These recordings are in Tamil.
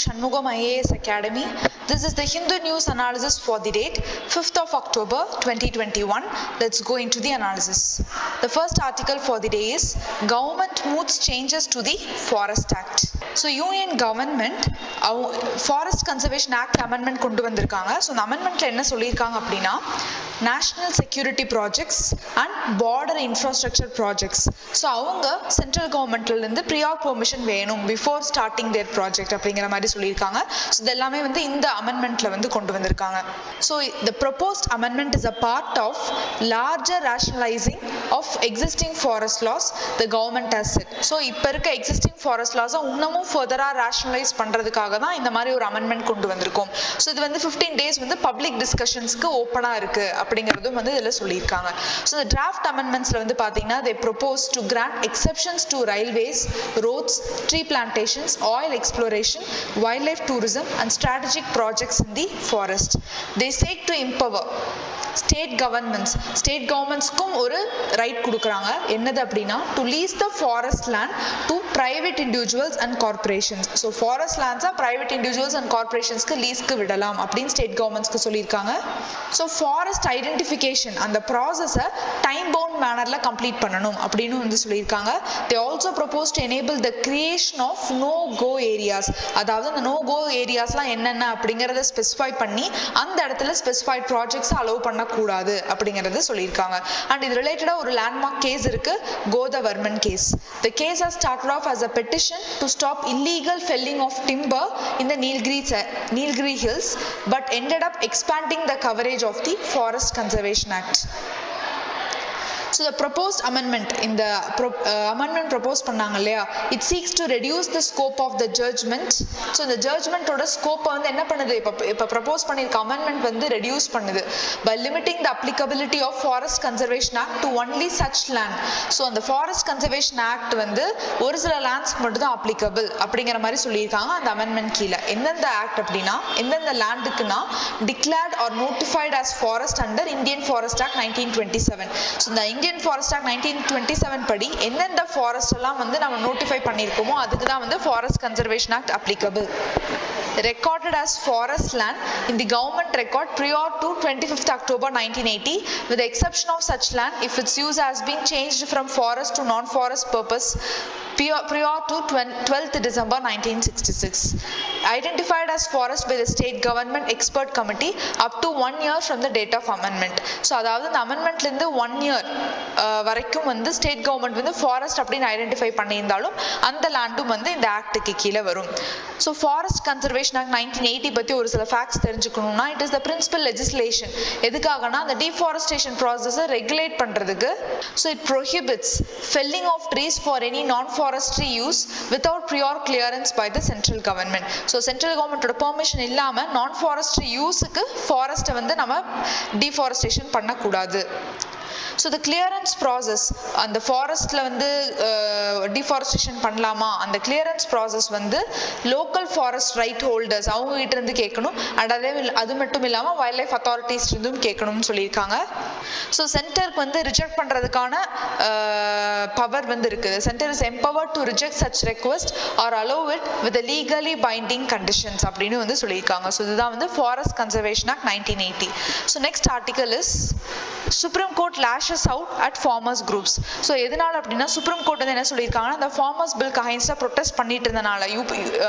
Shanmugam IAS Academy. This is the Hindu News Analysis for the date 5th of October 2021. Let's go into the analysis. The first article for the day is Government Moods Changes to the Forest Act. So Union Government Forest Conservation Act amendment கொண்டு வந்திருக்காங்க. ஸோ அந்த அமெண்ட்மெண்ட்ல என்ன சொல்லியிருக்காங்க அப்படின்னா national security projects and border infrastructure projects. So அவங்க சென்ட்ரல் கவர்மெண்ட்லேருந்து ப்ரியார் பெர்மிஷன் வேணும் பிஃபோர் ஸ்டார்டிங் தேர் ப்ராஜெக்ட் அப்படிங்கிற மாதிரி சொல்லியிருக்காங்க. ஸோ இது எல்லாமே வந்து இந்த அமெண்ட்மெண்ட்ல வந்து கொண்டு வந்திருக்காங்க. So the proposed amendment is a part of larger rationalising of existing forest laws the government has set. So இப்போ இருக்க எக்ஸிஸ்டிங் ஃபாரஸ்ட் லாஸை இன்னமும் ஃபர்தராக ரேஷனலைஸ் பண்ணுறதுக்காக தான் இந்த மாதிரி ஒரு அமெண்ட்மெண்ட் கொண்டு வந்திருக்கோம். ஸோ இது வந்து 15 days வந்து பப்ளிக் டிஸ்கஷன்ஸ்க்கு ஓப்பனாக இருக்கு அப்படிங்கிறதும் வந்து இதில் சொல்லியிருக்காங்க. ஸோ இந்த டிராஃப்ட் அமெண்ட்மெண்ட்ஸ்ல வந்து பார்த்தீங்கன்னா they propose to grant exceptions to railways, roads, tree plantations, oil exploration, wildlife tourism and strategic projects in the forest. They seek to empower state கவர்மெண்ட்ஸ்க்கும் ஒரு ரைட் கொடுக்குறாங்க. என்னது அப்படின்னா to lease the forest land to private individuals and corporations. So forest லேண்ட்ஸை பிரைவேட் இண்டிவிஜுவல்ஸ் அண்ட் கார்பரேஷன்ஸ்க்கு லீஸ்க்கு விடலாம் அப்படின்னு ஸ்டேட் கவர்மெண்ட்ஸ்க்கு சொல்லியிருக்காங்க. ஸோ ஃபாரஸ்ட் ஐடென்டிஃபிகேஷன் அந்த ப்ராசஸை டைம் பவுண்ட் மேனரில் கம்ப்ளீட் பண்ணணும் அப்படின்னு வந்து சொல்லியிருக்காங்க. They also propose to enable the creation of no go areas. அதாவது அந்த நோ கோ ஏரியாஸ்லாம் என்னென்ன அப்படிங்கிறத ஸ்பெசிஃபை பண்ணி அந்த இடத்துல ஸ்பெசிஃபைட் ப்ராஜெக்ட்ஸை அலோவ் பண்ண கூடாது அப்படிங்கறத சொல்லியிருக்காங்க. அண்ட் இது ரிலேட்டடா ஒரு லேண்ட்மார்க் கேஸ் இருக்கு, கோதவர்மன் case. The case has started off as a petition to stop illegal felling of timber in the Nilgiri Hills but ended up expanding the coverage of the Forest Conservation Act. So the proposed amendment in the amendment proposed பண்ணாங்க இல்லையா, it seeks to reduce the scope of the judgment. So the judgment ஓட scope வந்து என்ன பண்ணுது, இப்ப propose பண்ணிருக்க amendment வந்து reduce பண்ணுது by limiting the applicability of Forest Conservation Act to only such land. So அந்த Forest Conservation Act வந்து ஒரு சில lands மட்டும் தான் applicable அப்படிங்கிற மாதிரி சொல்லியிருக்காங்க அந்த amendment கீழே. எந்தெந்த ஆக்ட் அப்படின்னா எந்தெந்த லேண்டுக்குன்னா declared or notified as forest under Indian Forest Act 1927. So the Indian Forest Act 1927 படி எந்தெந்த ஃபாரஸ்ட் எல்லாம் வந்து நம்ம நோட்டிஃபை பண்ணியிருக்கோமோ அதுக்கு தான் வந்து Forest Conservation Act applicable. Recorded as forest land in the government record prior to 25th October 1980 with the exception of such land if its use has been changed from forest to non-forest purpose prior to 12th December 1966. Identified as forest by the state government expert committee up to 1 year from the date of amendment. So அதாவது இந்த அமெண்ட்மெண்ட்ல இருந்து 1 year வரைக்கும் வந்து ஸ்டேட் கவர்மெண்ட் வந்து ஃபாரஸ்ட் அப்படின்னு ஐடென்டிஃபை பண்ணியிருந்தாலும் அந்த லேண்டும் வந்து இந்த ஆக்டுக்கு கீழே வரும். ஸோ ஃபாரஸ்ட் கன்சர்வேஷன் ஆக்ட் 1980 பற்றி ஒரு சில ஃபேக்ட்ஸ் தெரிஞ்சுக்கணும்னா it is the principal legislation. எதுக்காகனா அந்த டீஃபாரஸ்டேஷன் ப்ராசஸை ரெகுலேட் பண்ணுறதுக்கு. So it prohibits felling of trees for any non forestry use without prior clearance by the central government. So central கவர்மெண்ட்டோட பெர்மிஷன் இல்லாமல் நான் ஃபாரஸ்ட்ரி யூஸுக்கு ஃபாரஸ்ட்டை வந்து நம்ம டீஃபாரஸ்டேஷன் பண்ணக்கூடாது. ஸோ த கிளியரன்ஸ் ப்ராசஸ் அந்த ஃபாரஸ்ட்ல வந்து டிஃபாரஸ்டேஷன் பண்ணலாமா அந்த கிளியரன்ஸ் ப்ராசஸ் வந்து லோக்கல் ஃபாரஸ்ட் ரைட் ஹோல்டர்ஸ் அவங்க கிட்ட இருந்து கேட்கணும். அண்ட் அது மட்டும் இல்லாமல் வைல்ட் லைஃப் அத்தாரிட்டிஸ் இருந்தும் கேட்கணும்னு சொல்லியிருக்காங்க. ஸோ சென்டருக்கு வந்து ரிஜெக்ட் பண்ணுறதுக்கான பவர் வந்து இருக்குது. Centre is empowered to reject such request or allow it with legally binding conditions அப்படின்னு வந்து சொல்லியிருக்காங்க. ஸோ இதுதான் வந்து forest conservation act 1980. So next article is supreme court lashes out at farmers groups. So எதனால அப்படின்னா சுப்ரீம் கோர்ட் வந்து என்ன சொல்லியிருக்காங்கன்னா இந்த ஃபார்மர்ஸ் பில்க்கு அகைன்ஸ்டாக ப்ரொடெஸ்ட் பண்ணிட்டு இருந்தனால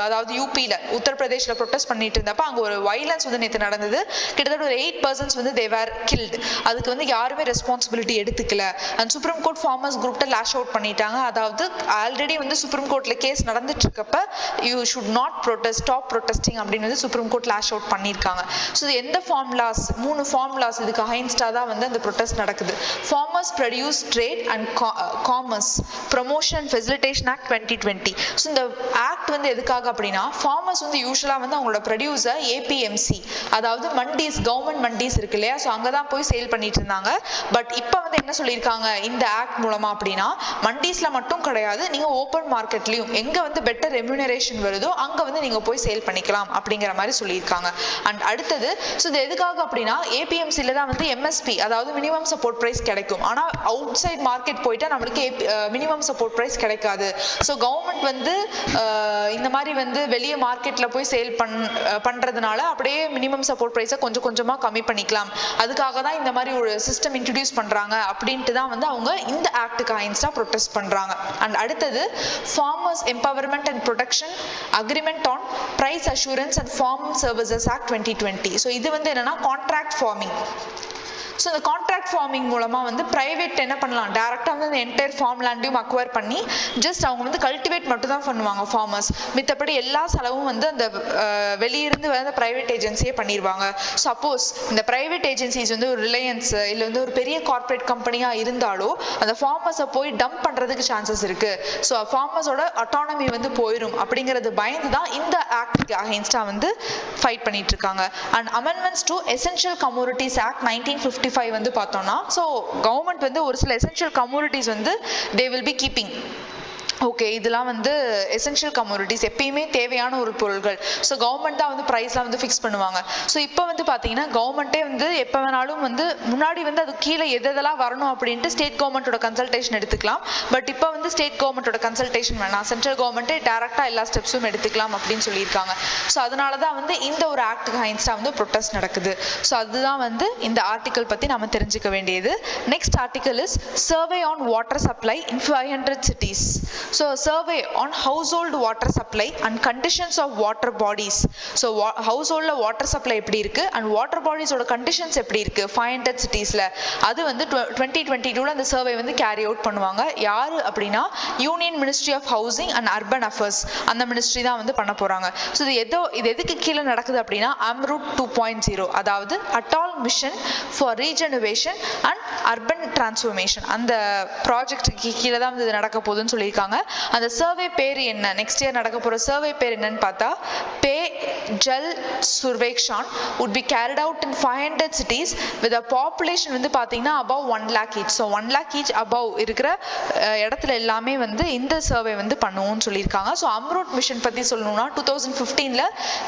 அதாவது யூபியில் உத்தரப்பிரதேஷில் ப்ரொடெஸ்ட் பண்ணிட்டு இருந்தப்ப அங்கே ஒரு வைலன்ஸ் வந்து நேற்று நடந்தது. கிட்டத்தட்ட ஒரு 8 persons வந்து they were killed. அதுக்கு வந்து யாருமே ரெஸ்பான்சிபிலிட்டி எடுத்துக்கல. அண்ட் சுப்ரீம் கோர்ட் ஃபார்மர்ஸ் குரூப்ட லேஷ் அவுட் பண்ணிட்டாங்க. அதாவது ஆல்ரெடி வந்து சுப்ரீம் கோர்ட்ல கேஸ் நடந்துட்டு இருக்கப்ப you should not protest, stop protesting அப்படின்னு வந்து சுப்ரீம் கோர்ட் லேஷ் அவுட் பண்ணியிருக்காங்க. ஸோ எந்த ஃபார்முலாஸ் 3 ஃபார்முலாஸ் இதுக்கு அகைன்ஸ்டாக தான் வந்து அந்த ப்ரொடெஸ்ட் நடக்குது. Farmers Produce Trade and Commerce Promotion and Facilitation Act 2020. So இந்த ஆக்ட் வந்து எதுக்காக அப்படின்னா ஃபார்மர்ஸ் வந்து யூஸ்வலாக வந்து அவங்களோட ப்ரொடியூஸை ஏபிஎம்சி அதாவது மண்டீஸ் கவர்மெண்ட் மண்டீஸ் இருக்கு இல்லையா, ஸோ அங்கே தான் போய் சேல் பண்ணிட்டு இருந்தாங்க. இருந்தாங்க. பட் இப்போ வந்து என்ன சொல்லியிருக்காங்க இந்த ஆக்ட் மூலமா அப்படின்னா, மண்டீஸ்ல மட்டும் கிடையாது, நீங்க ஓப்பன் மார்க்கெட்லயும் எங்க வந்து பெட்டர் ரெம்யூனரேஷன் வருதோ அங்க வந்து நீங்க போய் சேல் பண்ணிக்கலாம் அப்படிங்கிற மாதிரி சொல்லியிருக்காங்க. அண்ட் அடுத்தது, ஸோ இது எதுக்காக அப்படின்னா, ஏபிஎம்சில தான் வந்து எம்எஸ்பி அதாவது மினிமம் சப்போர்ட் பிரைஸ் கிடைக்கும். ஆனா அவுட் சைட் மார்க்கெட் போயிட்டா நம்மளுக்கு மினிமம் சப்போர்ட் பிரைஸ் கிடைக்காது. ஸோ கவர்மெண்ட் வந்து இந்த மாதிரி வந்து வெளியே மார்க்கெட்ல போய் சேல் பண்றதுனால அப்படியே மினிமம் சப்போர்ட் பிரைஸை கொஞ்சம் கொஞ்சமா கம்மி பண்ணிக்கலாம். அதுக்காக தான் இந்த மாதிரி ஒரு சிஸ்டம் இன்ட்ரடியூஸ் பண்றாங்க அப்படின்ட்டு தான் வந்து அவங்க இந்த ஆக்டுக்கு அகைன்ஸ்டா ப்ரொடெஸ்ட் பண்றாங்க. அண்ட் அடுத்தது, farmers empowerment and protection agreement on price assurance and farm services act 2020. So இது வந்து என்னன்னா கான்ட்ராக்ட் ஃபார்மிங். ஸோ இந்த கான்ட்ராக்ட் ஃபார்மிங் மூலமாக வந்து ப்ரைவேட் என்ன பண்ணலாம், டேரெக்டாக வந்து அந்த என்டையர் ஃபார்ம் லேண்டையும் அக்வயர் பண்ணி ஜஸ்ட் அவங்க வந்து கல்டிவேட் மட்டும் தான் பண்ணுவாங்க ஃபார்மர்ஸ். மித்தபடி எல்லா செலவும் வந்து அந்த வெளியிருந்து வந்து ப்ரைவேட் ஏஜென்சியே பண்ணிடுவாங்க. சப்போஸ் இந்த ப்ரைவேட் ஏஜென்சிஸ் வந்து ஒரு ரிலையன்ஸ் இல்லை வந்து ஒரு பெரிய கார்பரேட் கம்பெனியாக இருந்தாலோ அந்த ஃபார்மர்ஸை போய் டம்ப் பண்ணுறதுக்கு சான்சஸ் இருக்கு. ஸோ ஃபார்மர்ஸோட அட்டானமி வந்து போயிடும் அப்படிங்கிறது பயந்து தான் இந்த ஆக்டுக்கு அகைன்ஸ்டாக வந்து ஃபைட் பண்ணிட்டு இருக்காங்க. And amendments to essential commodities act 1955 வந்து பார்த்தோம்னா, ஸோ கவர்மெண்ட் வந்து ஒரு சில எசென்ஷியல் கமோடிட்டிஸ் வந்து they will be keeping. Okay, இதெல்லாம் வந்து எசென்ஷியல் கமோடிட்டிஸ், எப்பயுமே தேவையான ஒரு பொருட்கள். ஸோ கவர்மெண்ட் தான் வந்து ப்ரைஸ்லாம் வந்து ஃபிக்ஸ் பண்ணுவாங்க. ஸோ இப்போ வந்து பார்த்தீங்கன்னா கவர்மெண்ட்டே வந்து எப்போ வேணாலும் வந்து முன்னாடி வந்து அது கீழே எதெல்லாம் வரணும் அப்படின்ட்டு ஸ்டேட் கவர்மெண்ட்டோட கன்சல்டேஷன் எடுத்துக்கலாம். பட் இப்போ வந்து ஸ்டேட் கவர்மெண்ட்டோட கன்சல்டேஷன் வேணாம், சென்ட்ரல் கவர்மெண்ட்டே டேரெக்டாக எல்லா ஸ்டெப்ஸும் எடுத்துக்கலாம் அப்படின்னு சொல்லியிருக்காங்க. ஸோ அதனால தான் வந்து இந்த ஒரு ஆக்டுக்கு அகைன்ஸ்டாக வந்து ப்ரொடெஸ்ட் நடக்குது. ஸோ அதுதான் வந்து இந்த ஆர்டிக்கல் பற்றி நம்ம தெரிஞ்சுக்க வேண்டியது. Next article is survey on water supply in 500 cities. So a survey on household water supply and conditions of water bodies. So household water supply எப்படி இருக்கு and water bodies ஓட conditions எப்படி இருக்கு 500 citiesல, அது வந்து 2022ல அந்த சர்வே வந்து கேரி அவுட் பண்ணுவாங்க. யாரு அப்படின்னா union ministry of housing and urban affairs, அந்த மினிஸ்ட்ரி தான் வந்து பண்ண போறாங்க. ஸோ இது எதுக்கு கீழே நடக்குது அப்படின்னா AMRUT 2.0, அதாவது Atal mission for regeneration and urban transformation, அந்த ப்ராஜெக்டுக்கு கீழே தான் வந்து நடக்க போகுதுன்னு சொல்லியிருக்காங்க. அந்த சர்வே பேர் என்ன, நெக்ஸ்ட் இயர் நடக்க போற சர்வே பேர் என்னன்னு பார்த்தா பே Jal Survekshan would be carried out in 500 cities with a population வந்து பாத்தீங்கன்னா above 1 lakh each. So 1 lakh each above இருக்கிற இடத்துல எல்லாமே வந்து இந்த சர்வே வந்து பண்ணுவோம்னு சொல்லியிருக்காங்க. ஸோ அம்ரூட் மிஷன் பத்தி சொல்லணும்னா 2015ல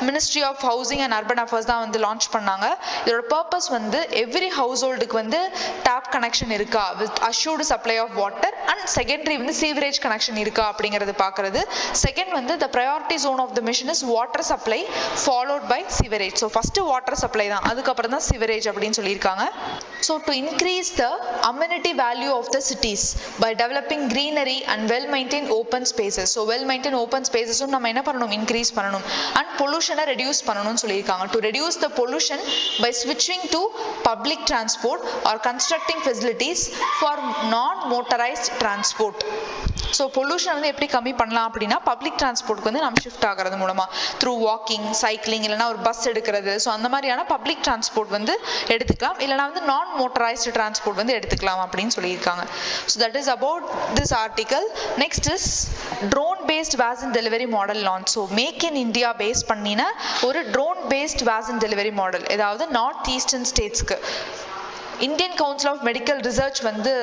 ministry of housing and urban affairs தான் வந்து லான்ச் பண்ணாங்க. இதோட பர்பஸ் வந்து எவ்ரி ஹவுஸ் ஹோல்டுக்கு வந்து டேப் கனெக்ஷன் இருக்கா with assured supply of water and secondary வந்து சீவரேஜ் கனெக்ஷன் இருக்கா அப்படிங்கறது பார்க்கிறது. செகண்ட் வந்து the priority zone of the mission is water supply followed by sewerage. So first water supply தான், அதுக்கப்புறம் தான் sewerage அப்படின்னு சொல்லியிருக்காங்க. So to increase the amenity value of the cities by developing greenery and well maintained open spaces. So well maintained open spaces நம்ம என்ன பண்ணணும், இன்க்ரீஸ் பண்ணணும். அண்ட் பொல்யூஷனை ரெடியூஸ் பண்ணணும்னு சொல்லியிருக்காங்க. To reduce the pollution by switching to public transport or constructing facilities for non-motorized transport. So pollution வந்து எப்படி கம்மி பண்ணலாம் அப்படின்னா பப்ளிக் டிரான்ஸ்போர்ட்க்கு வந்து நம்ம ஷிஃப்ட் ஆகிறது மூலமா த்ரூ வாக்கிங், சைக்கிளிங், இல்லைனா ஒரு பஸ் எடுக்கிறது. ஸோ அந்த மாதிரியான பப்ளிக் டிரான்ஸ்போர்ட் வந்து எடுத்துக்கலாம், இல்லைனா வந்து நான் மோட்டரைஸ்டு டிரான்ஸ்போர்ட் வந்து எடுத்துக்கலாம் அப்படின்னு சொல்லியிருக்காங்க. So that is about this article. Next is drone based vaccine delivery model launch. So make in India base பண்ணின ஒரு drone based vaccine delivery model, ஏதாவது நார்த் ஈஸ்டர்ன் ஸ்டேட்ஸ்க்கு Indian council of medical research வந்து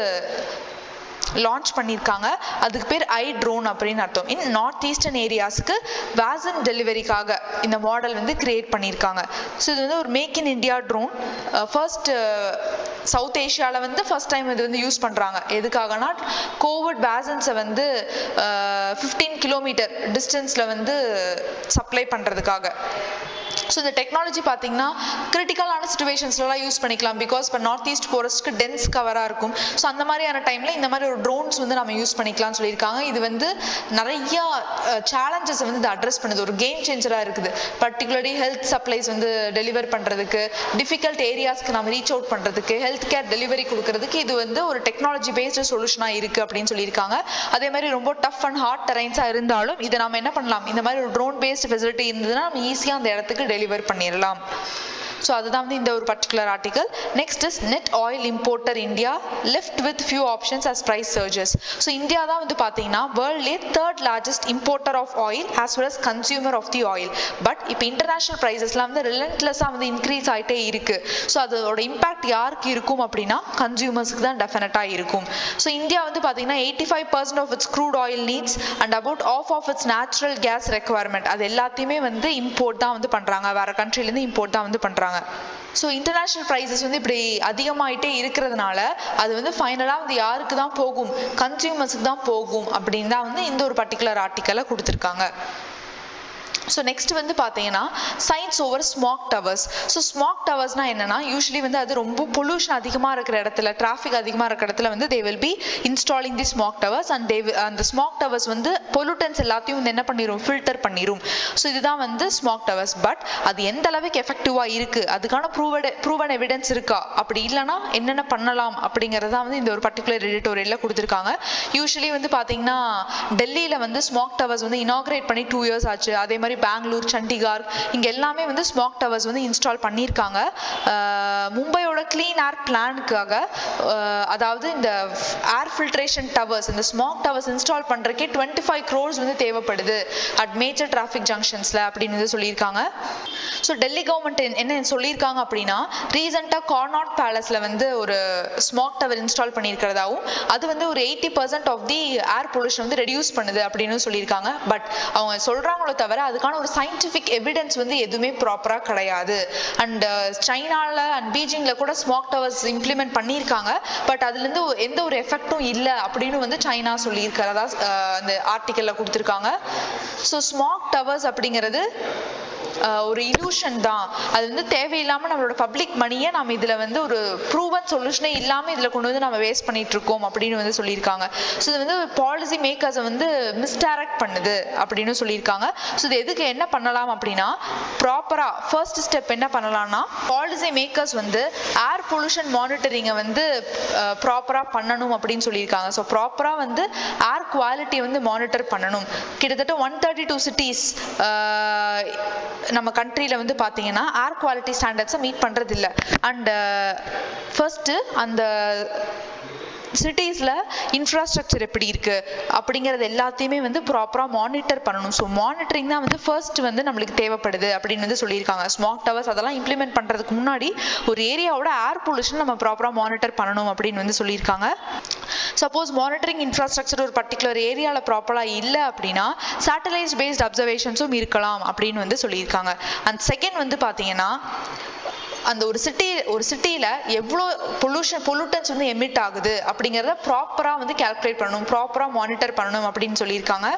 லான்ச் பண்ணியிருக்காங்க. அதுக்கு பேர் iDrone அப்படின்னு அர்த்தம். இன் நார்த் ஈஸ்டர்ன் ஏரியாஸ்க்கு வேக்சின் டெலிவரிக்காக இந்த மாடல் வந்து கிரியேட் பண்ணியிருக்காங்க. ஸோ இது வந்து ஒரு make in India drone. First south ஏஷியாவில் வந்து ஃபர்ஸ்ட் டைம் இது வந்து யூஸ் பண்ணுறாங்க. எதுக்காகனா கோவிட் வேக்சின்ஸை வந்து 15 கிலோமீட்டர் டிஸ்டன்ஸில் வந்து சப்ளை பண்ணுறதுக்காக. ஸோ இந்த டெக்னாலஜி பார்த்தீங்கன்னா கிரிட்டிக்கலான சுச்சுவேஷன்ஸ்லாம் யூஸ் பண்ணிக்கலாம். பிகாஸ் இப்போ நார்த் ஈஸ்ட் ஃபாரஸ்ட்க்கு டென்ஸ் கவராக இருக்கும். ஸோ அந்த மாதிரியான டைமில் இந்த மாதிரி ஒரு ட்ரோன்ஸ் வந்து நம்ம யூஸ் பண்ணிக்கலாம்னு சொல்லியிருக்காங்க. இது வந்து நிறையா சேலஞ்சஸ் வந்து இது அட்ரஸ் பண்ணுது, ஒரு கேம் சேஞ்சராக இருக்குது. பர்டிகுலர்லி ஹெல்த் சப்ளைஸ் வந்து டெலிவர் பண்ணுறதுக்கு, டிஃபிகல்ட் ஏரியாஸ்க்கு நம்ம ரீச் அவுட் பண்ணுறதுக்கு, ஹெல்த் கேர் டெலிவரி கொடுக்கறதுக்கு இது வந்து ஒரு டெக்னாலஜி பேஸ்டு சொல்யூஷனாக இருக்குது அப்படின்னு சொல்லியிருக்காங்க. அதே மாதிரி ரொம்ப டஃப் அண்ட் ஹார்ட் டெரைன்ஸாக இருந்தாலும் இதை நம்ம என்ன பண்ணலாம், இந்த மாதிரி ஒரு ட்ரோன் பேஸ்டு ஃபெசிலிட்டி இருந்ததுன்னா நம்ம ஈஸியாக அந்த இடத்துக்கு டெலிவர் பண்ணிடலாம். ஸோ அதுதான் வந்து இந்த ஒரு particular article. Next is net oil importer India left with few options as price surges. So India தான் வந்து பார்த்தீங்கன்னா வேர்ல்ட்லேயே third largest importer of oil as well as consumer of the oil. But இப்போ இன்டர்நேஷனல் ப்ரைஸஸ்லாம் வந்து ரிலன்ட்லெஸ்ஸாக வந்து இன்க்ரீஸ் ஆகிட்டே இருக்கு. ஸோ அதோட இம்பாக்ட் யாருக்கு இருக்கும் அப்படின்னா கன்சியூமர்ஸ்க்கு தான் டெஃபினட்டாக இருக்கும். ஸோ இந்தியா வந்து பார்த்தீங்கன்னா 85% of its crude oil needs and about of of its natural gas requirement அது எல்லாத்தையுமே வந்து இம்போர்ட் தான் வந்து பண்ணுறாங்க, வேற கண்ட்ரிலேருந்து இம்போர்ட் தான் வந்து பண்ணுறாங்க. ஸோ இன்டர்நேஷ்னல் ப்ரைஸஸ் வந்து இப்படி அதிகமாகிட்டே இருக்கிறதுனால அது வந்து ஃபைனலாக வந்து யாருக்கு தான் போகும், கன்சியூமர்ஸுக்கு தான் போகும் அப்படின்னு தான் வந்து இந்த ஒரு பர்டிகுலர் ஆர்டிக்கலை கொடுத்துருக்காங்க. ஸோ நெக்ஸ்ட் வந்து பார்த்தீங்கன்னா science over smog towers. So smog டவர்ஸ்னால் என்னன்னா யூஸ்வலி வந்து அது ரொம்ப பொல்யூஷன் அதிகமாக இருக்கிற இடத்துல, டிராஃபிக் அதிகமாக இருக்கிற இடத்துல வந்து they will be installing the smack towers and அந்த ஸ்மாக் டவர்ஸ் வந்து பொல்யூட்டன்ஸ் எல்லாத்தையும் வந்து என்ன பண்ணிடும், ஃபில்டர் பண்ணிடும். ஸோ இதுதான் வந்து ஸ்மாக் டவர்ஸ். பட் அது எந்த அளவுக்கு எஃபெக்டிவாக இருக்குது, அதுக்கான ப்ரூவன் எவிடன்ஸ் இருக்கா, அப்படி இல்லைனா என்னென்ன பண்ணலாம் அப்படிங்கிறதா வந்து இந்த ஒரு பர்டிகுலர் எடிட்டோரியலில் கொடுத்துருக்காங்க. யூஸ்வலி வந்து பார்த்தீங்கன்னா டெல்லியில் வந்து ஸ்மாக் டவர்ஸ் வந்து இனாக்ரேட் பண்ணி 2 years ஆச்சு. அதே மாதிரி பெங்களூர், சண்டிகார் இங்க எல்லாமே வந்து ஸ்மாக் டவர்ஸ் வந்து இன்ஸ்டால் பண்ணியிருக்காங்க. மும்பையோட கிளீன் ஏர் பிளானுக்காக, அதாவது இந்த ஏர் ஃபில்ட்ரேஷன் டவர்ஸ், இந்த ஸ்மாக் டவர்ஸ் இன்ஸ்டால் பண்றதுக்கே 25 crores வந்து தேவைப்படுது அட் மேஜர் டிராஃபிக் ஜங்ஷன்ஸ்ல அப்படின்னு வந்து சொல்லியிருக்காங்க. ஸோ டெல்லி கவர்மெண்ட் என்ன சொல்லியிருக்காங்க அப்படின்னா ரீசெண்டாக கார்னாட் பேலஸ்ல வந்து ஒரு ஸ்மாக் டவர் இன்ஸ்டால் பண்ணியிருக்கிறதாவும் அது வந்து ஒரு 80% ஆஃப் தி ஏர் பொல்யூஷன் வந்து ரெடியூஸ் பண்ணுது அப்படின்னு சொல்லியிருக்காங்க. பட் அவங்க சொல்றாங்களோ தவிர அதுக்கான ஒரு சயின்டிஃபிக் எவிடன்ஸ் வந்து எதுவுமே ப்ராப்பராக கிடையாது. அண்ட் சைனால அண்ட் பீஜிங்ல கூட ஸ்மாக் டவர்ஸ் இம்ப்ளிமெண்ட் பண்ணியிருக்காங்க. பட் அதுலேருந்து எந்த ஒரு எஃபெக்டும் இல்லை அப்படின்னு வந்து சைனா சொல்லியிருக்கிறதா அந்த ஆர்டிக்கல்ல கொடுத்துருக்காங்க. ஸோ ஸ்மாக் டவர்ஸ் அப்படிங்கிறது ஒரு இலூஷன் தான். அது வந்து தேவையில்லாம நம்மளோட பப்ளிக் மணியை நம்ம இதுல வந்து ஒரு ப்ரூவன் சொல்யூஷனே இல்லாம இதுல கொண்டு வந்து நம்ம வேஸ்ட் பண்ணிட்டு இருக்கோம் அப்படின்னு வந்து சொல்லியிருக்காங்க. ஸோ இது வந்து பாலிசி மேக்கர்ஸை வந்து மிஸ்டைரக்ட் பண்ணுது அப்படின்னு சொல்லியிருக்காங்க. ஸோ இது எதுக்கு என்ன பண்ணலாம் அப்படின்னா ப்ராப்பரா ஃபர்ஸ்ட் ஸ்டெப் என்ன பண்ணலாம்னா பாலிசி மேக்கர்ஸ் வந்து ஏர் பொல்யூஷன் மானிட்டரிங்கை வந்து ப்ராப்பரா பண்ணணும் அப்படின்னு சொல்லியிருக்காங்க. ஸோ ப்ராப்பரா வந்து ஏர் குவாலிட்டியை வந்து மானிட்டர் பண்ணணும். கிட்டத்தட்ட 132 cities நம்ம கண்ட்ரியில வந்து பாத்தீங்கன்னா ஏர் குவாலிட்டி ஸ்டாண்டர்ட்ஸை மீட் பண்றது இல்லை. அண்ட் ஃபர்ஸ்ட் அந்த சிட்டிஸ்ல இன்ஃப்ராஸ்ட்ரக்சர் எப்படி இருக்கு அப்படிங்கிறது எல்லாத்தையுமே வந்து ப்ராப்பரா மானிட்டர் பண்ணணும். ஸோ மானிட்டரிங் தான் வந்து ஃபர்ஸ்ட் வந்து நம்மளுக்கு தேவைப்படுது அப்படின்னு வந்து சொல்லியிருக்காங்க. ஸ்மாக் டவர்ஸ் அதெல்லாம் இம்ப்ளிமெண்ட் பண்றதுக்கு முன்னாடி ஒரு ஏரியாவோட ஏர் பொல்யூஷன் நம்ம ப்ராப்பரா மானிட்டர் பண்ணணும் அப்படின்னு வந்து சொல்லியிருக்காங்க. சப்போஸ் மானிட்டரிங் இன்ஃப்ராஸ்ட்ரக்சர் ஒரு பர்டிகுலர் ஏரியால ப்ராப்பரா இல்லை அப்படின்னா சேட்டலைட் பேஸ்ட் அப்சர்வேஷன்ஸும் இருக்கலாம் அப்படின்னு வந்து சொல்லியிருக்காங்க. அண்ட் செகண்ட் வந்து பாத்தீங்கன்னா அந்த ஒரு சிட்டியில எவ்வளோ பொல்யூட்டன்ஸ் வந்து எமிட் ஆகுது அப்படிங்கிறத ப்ராப்பரா வந்து கால்குலேட் பண்ணணும், ப்ராப்பரா மானிட்டர் பண்ணணும் அப்படின்னு சொல்லியிருக்காங்க.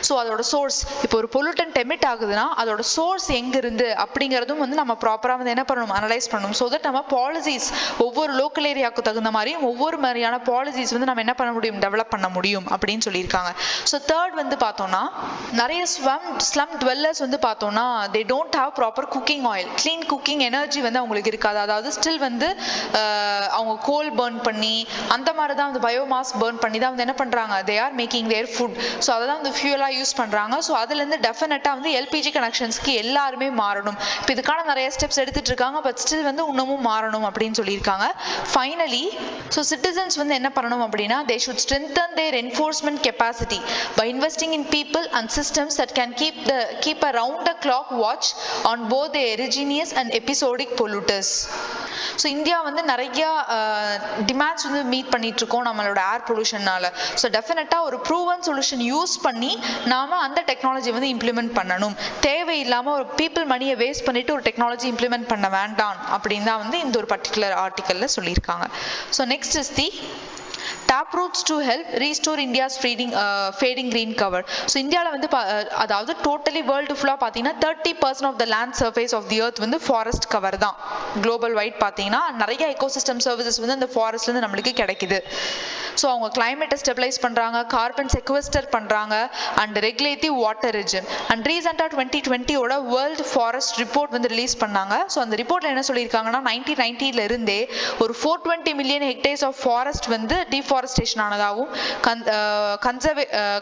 ஸோ அதோட சோர்ஸ், இப்போ ஒரு பொல்யூட்டன் எமிட் ஆகுதுன்னா அதோட சோர்ஸ் எங்க இருந்து அப்படிங்கிறதும் வந்து நம்ம ப்ராப்பரா வந்து என்ன பண்ணணும், அனலைஸ் பண்ணணும். ஸோ தட் நம்ம பாலிசிஸ் ஒவ்வொரு லோக்கல் ஏரியாவுக்கு தகுந்த மாதிரியும் ஒவ்வொரு மாதிரியான பாலிசிஸ் வந்து நம்ம என்ன பண்ண முடியும், டெவலப் பண்ண முடியும் அப்படின்னு சொல்லியிருக்காங்க. ஸோ தேர்ட் வந்து பார்த்தோம்னா நிறைய ஸ்லம் டுவெல்லர்ஸ் வந்து பார்த்தோம்னா they don't have proper cooking oil, clean cooking energy வந்து அவங்களுக்கு இருக்காது. அதாவது ஸ்டில் வந்து அவங்க கோல் பர்ன் பண்ணி அந்த மாதிரி தான் வந்து பயோமாஸ் பர்ன் பண்ணி தான் வந்து என்ன பண்றாங்க, they are making there food. So அதை தான் வந்து ஃபியூலா யூஸ் பண்றாங்க. ஸோ அதுல இருந்து டெஃபினட்டா வந்து எல்பிஜி கனெக்ஷன்ஸ்க்கு எல்லாருமே மாறணும். இப்போ இதுக்கான நிறைய ஸ்டெப்ஸ் எடுத்துட்டு இருக்காங்க. பட் ஸ்டில் வந்து இன்னமும் மாறணும் அப்படின்னு சொல்லியிருக்காங்க. ஃபைனலி ஸோ சிட்டிசன்ஸ் வந்து என்ன பண்ணணும் அப்படின்னா they should strengthen their enforcement capacity by investing in people and systems that can keep a round the clock watch on both the indigenous and episodic polluters. So India வந்து நிறைய டிமாண்ட்ஸ் வந்து மீட் பண்ணிட்டு இருக்கோம் நம்மளோட ஏர் பொல்யூஷனால. ஸோ டெஃபினட்டா ஒரு ப்ரூவன் சொல்யூஷன் யூஸ் பண்ணி நாம அந்த டெக்னாலஜி வந்து இம்ப்ளிமெண்ட் பண்ணணும். தேவையில்லாம ஒரு பீப்புள் மணியை வேஸ்ட் பண்ணிட்டு ஒரு டெக்னாலஜி இம்ப்ளிமெண்ட் பண்ண வேண்டாம் அப்படின்னு தான் வந்து இந்த ஒரு பர்டிகுலர் ஆர்டிக்கல்ல சொல்லியிருக்காங்க. So next is the Taproots to help restore India's fading green cover. So இந்தியாவில் வந்து அதாவது டோட்டலி வேர்ல்டு ஃபுல்லாக பார்த்தீங்கன்னா 30% of the land surface of the earth வந்து ஃபாரஸ்ட் கவர் தான். குளோபல் வைட் பார்த்தீங்கன்னா நிறைய எக்கோசிஸ்டம் சர்வீசஸ் வந்து அந்த ஃபாரஸ்ட்லேருந்து நம்மளுக்கு கிடைக்குது. ஸோ அவங்க கிளைமேட்டை ஸ்டெபிலைஸ் பண்ணுறாங்க, கார்பன் செக்வஸ்டர் பண்ணுறாங்க and regulate the water region. And ரீசெண்டாக 2020 வேர்ல்டு ஃபாரஸ்ட் ரிப்போர்ட் வந்து ரிலீஸ் பண்ணாங்க. ஸோ அந்த ரிப்போர்ட்டில் என்ன சொல்லியிருக்காங்கன்னா 1990 இருந்தே ஒரு 420 மில்லியன் ஹெக்டேர்ஸ் ஆஃப் ஃபாரஸ்ட் வந்து டீஃபாரஸ்டேஷன் ஆனதாகவும்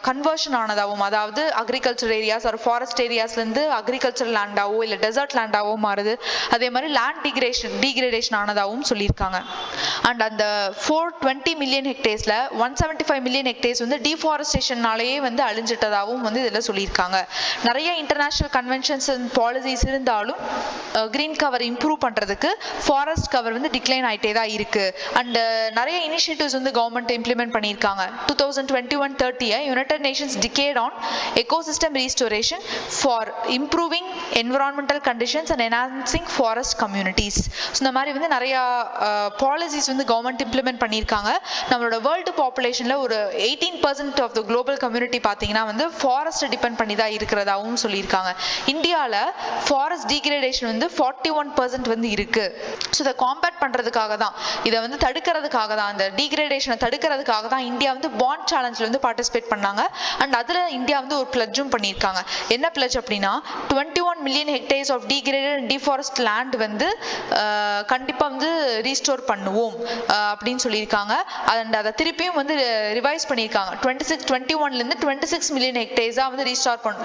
கன்வர்ஷன் ஆனதாகவும், அதாவது அக்ரிகல்ச்சர் ஏரியாஸ் ஒரு ஃபாரஸ்ட் ஏரியாஸ்லேருந்து அக்ரிகல்ச்சர் லேண்டாவோ இல்லை டெசர்ட் லேண்டாவோ மாறுது. அதே மாதிரி லேண்ட் டீக்ரேடேஷன் ஆனதாகவும் சொல்லியிருக்காங்க. அண்ட் அந்த 420 மில்லியன் ஹெக்டேர்ஸ்ல 175 மில்லியன் ஹெக்டேர்ஸ் வந்து டீஃபாரஸ்டேஷனாலேயே வந்து அழிஞ்சிட்டதாகவும் வந்து இதில் சொல்லியிருக்காங்க. நிறைய இன்டர்நேஷனல் கன்வென்ஷன்ஸ் அண்ட் பாலிசிஸ் இருந்தாலும் கிரீன் கவர் இம்ப்ரூவ் பண்றதுக்கு ஃபாரஸ்ட் கவர் வந்து டிக்ளைன் ஆகிட்டே தான் இருக்கு. அண்ட் நிறைய இனிஷியேட்டிவ்ஸ் வந்து கவர்மெண்ட் இம்ப்ளிமெண்ட் பண்ணியிருக்காங்க. 2021-30 United Nations decade on ecosystem restoration for improving environmental conditions and enhancing forest communities. இந்த மாதிரி வந்து நிறைய பாலிசிஸ் வந்து கவர்மெண்ட் இம்ப்ளிமெண்ட் பண்ணியிருக்காங்க. நம்மளோட வேர்ல்டு பாப்புலேஷன்ல ஒரு 18% ஆஃப் த குளோபல் கம்யூனிட்டி பார்த்தீங்கன்னா வந்து ஃபாரஸ்ட் டிபெண்ட் பண்ணி தான் இருக்கிறதாகவும் சொல்லியிருக்காங்க. இந்தியாவில் ஃபாரஸ்ட் டீக்ரேடேஷன் வந்து 41% வந்து இருக்கு. ஸோ இதை காம்பேட் பண்றதுக்காக தான், இதை வந்து தடுக்கிறதுக்காக தான், அந்த டீக்ரேடேஷனை தடுக்கிறதுக்காக தான் இந்தியா வந்து பாண்ட் சேலஞ்சில் வந்து பார்ட்டிசிபேட் பண்ணாங்க. அண்ட் அதில் இந்தியா வந்து ஒரு பிளட்ஜும் பண்ணியிருக்காங்க. என்ன பிளட்ஜ் அப்படின்னா 21 million hectares of degraded and deforest land வந்து கண்டிப்பாக வந்து ரீஸ்டோர் பண்ணுவோம் அப்படின்னு சொல்லியிருக்காங்க. அண்ட் அதை திருப்பியும் வந்து ரிவைஸ் பண்ணியிருக்காங்க. 21லேருந்து 26 மில்லியன் ஹெக்டேர்ஸாக வந்து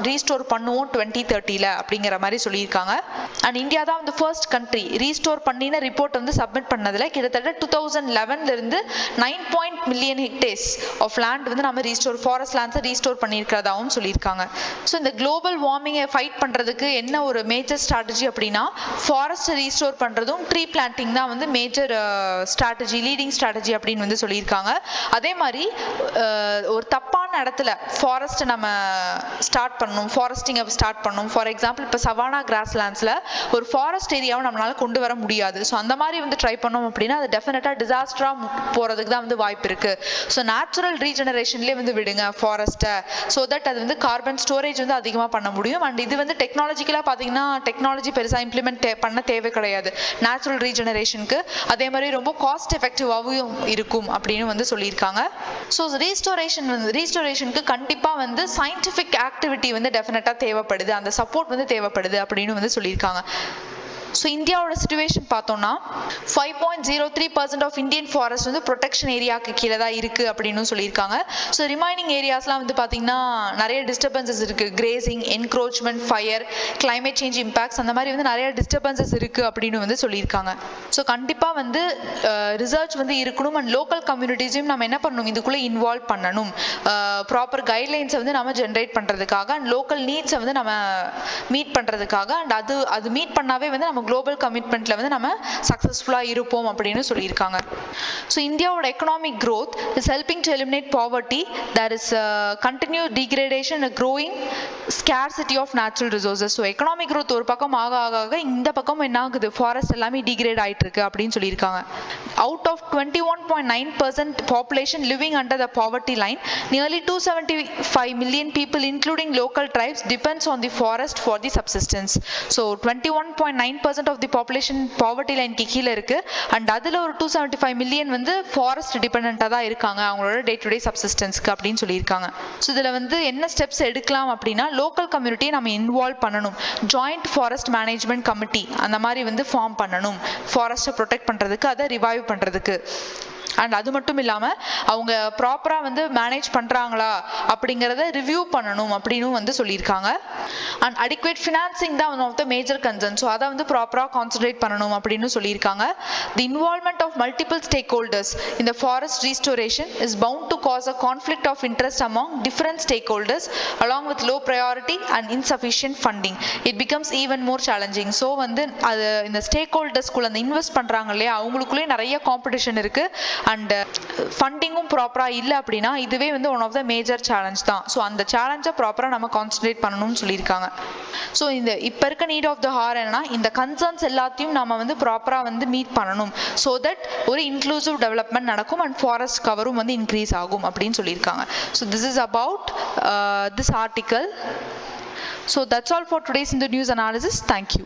ரீஸ்டோர் பண்ணுவோம் 2030 அப்படிங்கிற மாதிரி சொல்லியிருக்காங்க. அண்ட் இந்தியா தான் வந்து ஃபர்ஸ்ட் கண்ட்ரி ரீஸ்டோர் பண்ணின ரிப்போர்ட் வந்து சப்மிட் பண்ணதில் கிட்டத்தட்ட 2011லேருந்து 9 மில்லியன் ஹெக்டேர்ஸ் ஆஃப் லேண்ட் வந்து நம்ம ஃபாரஸ்ட் லேண்ட்ஸை ரீஸ்டோர் பண்ணியிருக்கிறதாகவும் சொல்லியிருக்காங்க. ஸோ இந்த குளோபல் வார்மிங்கை ஃபைட் பண்ணுறதுக்கு என்ன ஒரு மேஜர் ஸ்ட்ராட்டஜி அப்படின்னா ஃபாரஸ்ட்டை ரீஸ்டோர் பண்ணுறதும் ட்ரீ பிளான்டிங் தான் வந்து மேஜர் ஸ்ட்ராட்டஜி, லீடிங் ஸ்ட்ராட்டஜி அப்படின்னு வந்து சொல்லியிருக்காங்க. அதே மாதிரி ஒரு தப்பான இடத்துல ஃபாரஸ்ட்டை நம்ம ஸ்டார்ட் பண்ணணும், ஃபாரஸ்டிங்கை ஸ்டார்ட் பண்ணணும். ஃபார் எக்ஸாம்பிள் இப்போ சவானா கிராஸ்லேண்ட்ஸில் ஒரு ஃபாரஸ்ட் ஏரியாவை நம்மளால கொண்டு வர முடியாது. ஸோ அந்த மாதிரி வந்து ட்ரை பண்ணோம் அப்படின்னா அது டெஃபினட்டாக டிசாஸ்டராக போகிறதுக்கு தான் வந்து வாய்ப்பு இருக்கு. ஸோ நேச்சுரல் ரீஜெனரேஷன்லேயே வந்து விடுங்க ஃபாரஸ்ட்டை, ஸோ தட் அது வந்து கார்பன் ஸ்டோரேஜ் வந்து அதிகமாக பண்ண முடியும். அண்ட் இது வந்து டெக்னாலஜிக்கலாக பார்த்தீங்கன்னா டெக்னாலஜி பெருசாக இம்ப்ளிமெண்ட் பண்ண தேவை கிடையாது நேச்சுரல் ரீஜெனரேஷனுக்கு. அதே மாதிரி ரொம்ப காஸ்ட் எஃபெக்டிவாகவும் இருக்கும் அப்படின்னு வந்து சொல்லியிருக்காங்க. ஸோ ரீஸ்டோரேஷனுக்கு கண்டிப்பாக வந்து சயின்டிஃபிக் ஆக்டிவிட்டி வந்து டெஃபினட்டாக தேவைப்படுது, அந்த சப்போர்ட் வந்து தேவைப்படுது அப்படின்னு வந்து சொல்லியிருக்காங்க. ஸோ இந்தியாவோட சிச்சுவேஷன் பார்த்தோம்னா 5.03% ஆஃப் இந்தியன் ஃபாரஸ்ட் வந்து ப்ரொடெக்ஷன் ஏரியாவுக்கு கீழே தான் இருக்குது அப்படின்னு சொல்லியிருக்காங்க. ஸோ ரிமைனிங் ஏரியாஸ்லாம் வந்து பார்த்தீங்கன்னா நிறைய டிஸ்டர்பன்சஸ் இருக்குது. Grazing, encroachment, fire, climate change impacts, அந்த மாதிரி வந்து நிறைய டிஸ்டர்பன்சஸ் இருக்குது அப்படின்னு வந்து சொல்லியிருக்காங்க. ஸோ கண்டிப்பாக வந்து ரிசர்ச் வந்து இருக்கணும். அண்ட் லோக்கல் கம்யூனிட்டிஸையும் நம்ம என்ன பண்ணணும், இதுக்குள்ளே இன்வால்வ் பண்ணணும். ப்ராப்பர் கைட்லைன்ஸை வந்து நம்ம ஜென்ரேட் பண்ணுறதுக்காக அண்ட் லோக்கல் நீட்ஸை வந்து நம்ம மீட் பண்ணுறதுக்காக அண்ட் அது மீட் பண்ணாவே வந்து நம்ம குளோபல் கமிட்மெண்ட்ல வந்து நம்ம சக்சஸ்ஃபுல்லாக இருப்போம் அப்படின்னு சொல்லியிருக்காங்க. ஸோ இந்தியாவோட economic growth is helping to eliminate poverty. There is continued degradation and a growing scarcity of natural resources. So economic growth ஒரு பக்கம் ஆக ஆக இந்த பக்கம் என்ன ஆகுது, ஃபாரஸ்ட் எல்லாமே டிகிரேட் ஆயிட்டு இருக்கு அப்படின்னு சொல்லியிருக்காங்க. Out of 21.9% population living under the poverty line, nearly 275 million people including local tribes depends on the forest for the subsistence. So 21.9% of the population poverty line க்கு கீழ இருக்கு. அண்ட் அதுல ஒரு 275 மில்லியன் வந்து ஃபாரஸ்ட் டிபெண்டன்ட்டா தான் இருக்காங்க அவங்களோட டே டு டே சப்சிஸ்டன்ஸ்க்கு அப்படின்னு சொல்லியிருக்காங்க. ஸோ இதுல வந்து என்ன ஸ்டெப்ஸ் எடுக்கலாம் அப்படின்னா லோக்கல் கம்யூனிட்டியை நம்ம இன்வால்வ் பண்ணணும். ஜாயிண்ட் ஃபாரஸ்ட் மேனேஜ்மெண்ட் கமிட்டி அந்த மாதிரி வந்து ஃபார்ம் பண்ணணும் ஃபாரஸ்ட்டை ப்ரொடெக்ட் பண்றதுக்கு, அதை ரிவைவ் பண்றதுக்கு. அண்ட் அது மட்டும் இல்லாமல் அவங்க ப்ராப்பராக வந்து மேனேஜ் பண்ணுறாங்களா அப்படிங்கிறத ரிவ்யூ பண்ணணும் அப்படின்னு வந்து சொல்லியிருக்காங்க. அண்ட் அடிக்வேட் ஃபினான்சிங் தான் one of the major concern. So அதை வந்து ப்ராப்பராக கான்சன்ட்ரேட் பண்ணணும் அப்படின்னு சொல்லியிருக்காங்க. The involvement of multiple stakeholders இந்த forest restoration is bound to cause a conflict of interest among different stakeholders along with low priority and insufficient funding. It becomes even more challenging. So வந்து அது இந்த ஸ்டேக் ஹோல்டர்ஸ்குள்ள அந்த இன்வெஸ்ட் பண்ணுறாங்க இல்லையா, அவங்களுக்குள்ளே நிறைய காம்படிஷன் இருக்கு. அண்ட் ஃபண்டிங்கும் ப்ராப்பராக இல்லை அப்படின்னா இதுவே வந்து one of the major challenge தான். ஸோ அந்த சேலஞ்சை ப்ராப்பராக நம்ம கான்சன்ட்ரேட் பண்ணணும்னு சொல்லியிருக்காங்க. ஸோ இந்த இப்போ இருக்க நீட் ஆஃப் த ஹார் என்னன்னா இந்த கன்சர்ன்ஸ் எல்லாத்தையும் நம்ம வந்து ப்ராப்பராக வந்து மீட் பண்ணணும். ஸோ தட் ஒரு இன்க்ளூசிவ் டெவலப்மெண்ட் நடக்கும் அண்ட் ஃபாரஸ்ட் கவரும் வந்து இன்க்ரீஸ் ஆகும் அப்படின்னு சொல்லியிருக்காங்க. So this is about this article. So that's all for today's in the news analysis. Thank you.